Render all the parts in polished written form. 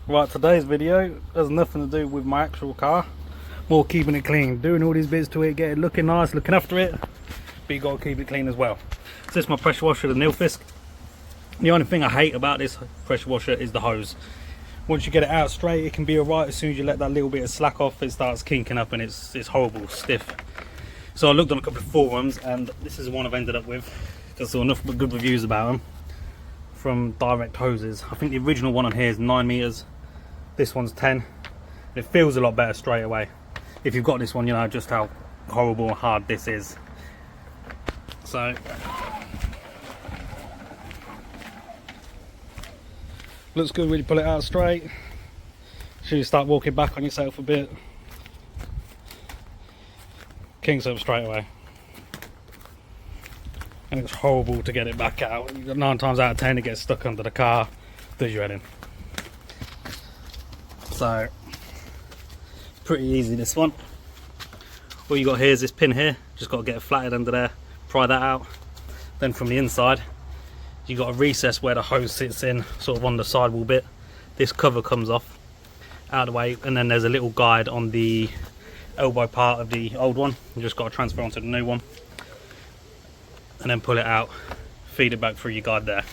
Right, today's video has nothing to do with my actual car. More keeping it clean, doing all these bits to it, getting looking nice, looking after it, but you got to keep it clean as well. So this is my pressure washer, the Nilfisk. The only thing I hate about this pressure washer is the hose. Once you get it out straight, it can be alright. As soon as you let that little bit of slack off, it starts kinking up and it's horrible, stiff. So I looked on a couple of forums and this is the one I've ended up with. I saw enough good reviews about them from direct hoses. I think the original one on here is 9 meters. This one's 10. It feels a lot better straight away. If you've got this one, you know just how horrible and hard this is. So looks good when you pull it out straight. Should you start walking back on yourself a bit. Kinks up straight away. And it's horrible to get it back out. 9 times out of 10 it gets stuck under the car, does your head in. So pretty easy, this one. All you got here is this pin here, just got to get it flattened under there, pry that out. Then from the inside you got a recess where the hose sits in, sort of on the sidewall bit. This cover comes off out of the way, and then there's a little guide on the elbow part of the old one. You just got to transfer onto the new one and then pull it out, feed it back through your guide there.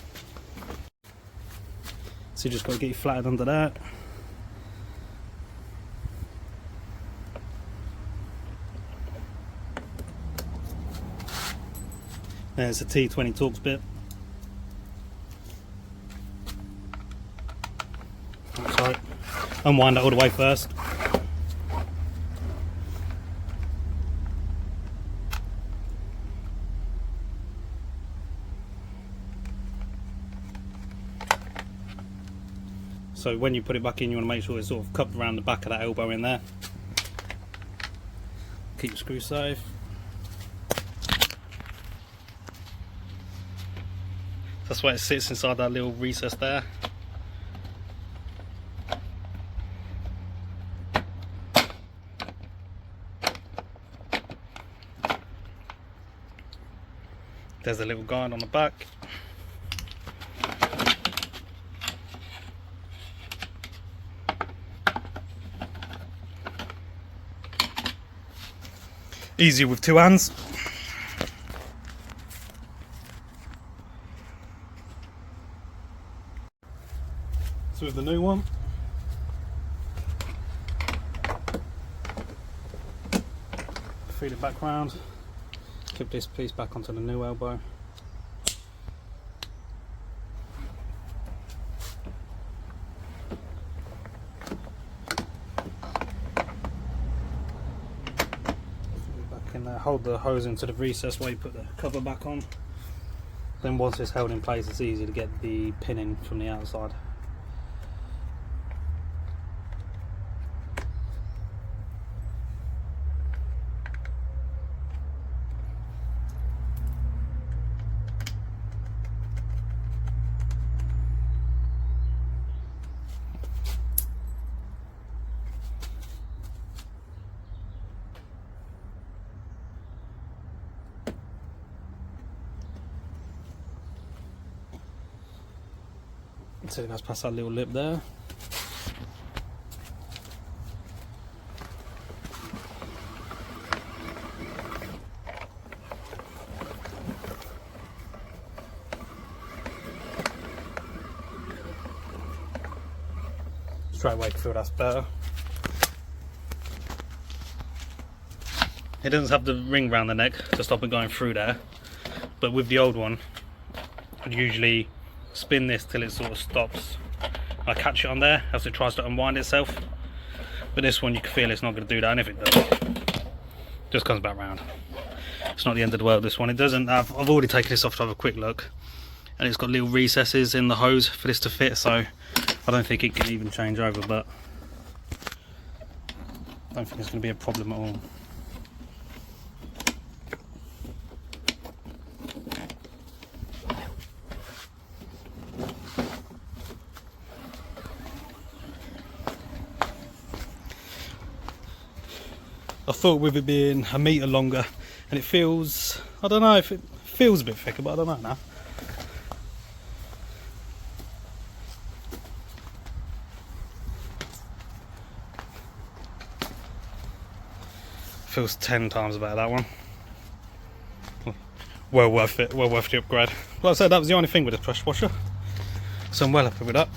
So you just got to get it flattened under that. There's the T20 Torx bit. Sorry, unwind that all the way first. So when you put it back in, you want to make sure it's sort of cupped around the back of that elbow in there. Keep the screw safe. That's why it sits inside that little recess there. There's a little guide on the back. Easy with 2 hands. So with the new one, feed it back round, clip this piece back onto the new elbow. Back in there, hold the hose into the recess while you put the cover back on. Then once it's held in place, it's easy to get the pin in from the outside. So it goes past that little lip there. Straight away you feel that's better. It doesn't have the ring around the neck to stop it going through there, but with the old one I'd usually spin this till it sort of stops. I catch it on there as it tries to unwind itself, but this one you can feel it's not going to do that, and if it does, it just comes back round. It's not the end of the world, this one. It doesn't have, I've already taken this off to have a quick look, and it's got little recesses in the hose for this to fit, so I don't think it can even change over, but I don't think it's going to be a problem at all. I thought with it being a metre longer, and it feels, I don't know if it feels a bit thicker, but I don't know now. Feels 10 times better, that one. Well worth it, well worth the upgrade. Like I said, that was the only thing with this pressure washer, so I'm well happy with that.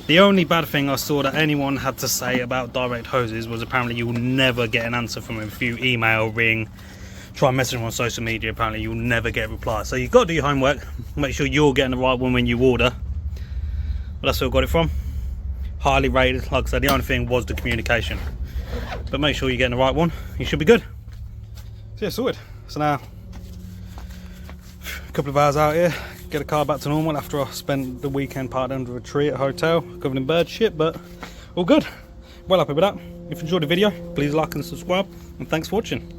The only bad thing I saw that anyone had to say about direct hoses was apparently you'll never get an answer from them. If you email, ring, try and message them on social media, apparently you'll never get a reply. So you've got to do your homework, make sure you're getting the right one when you order. But that's where I got it from. Highly rated. Like I said, the only thing was the communication. But make sure you're getting the right one, you should be good. So yeah, sorted. So now, a couple of hours out here, get the car back to normal after I spent the weekend parked under a tree at a hotel, covered in bird shit, but all good. Well happy with that. If you enjoyed the video, please like and subscribe, and thanks for watching.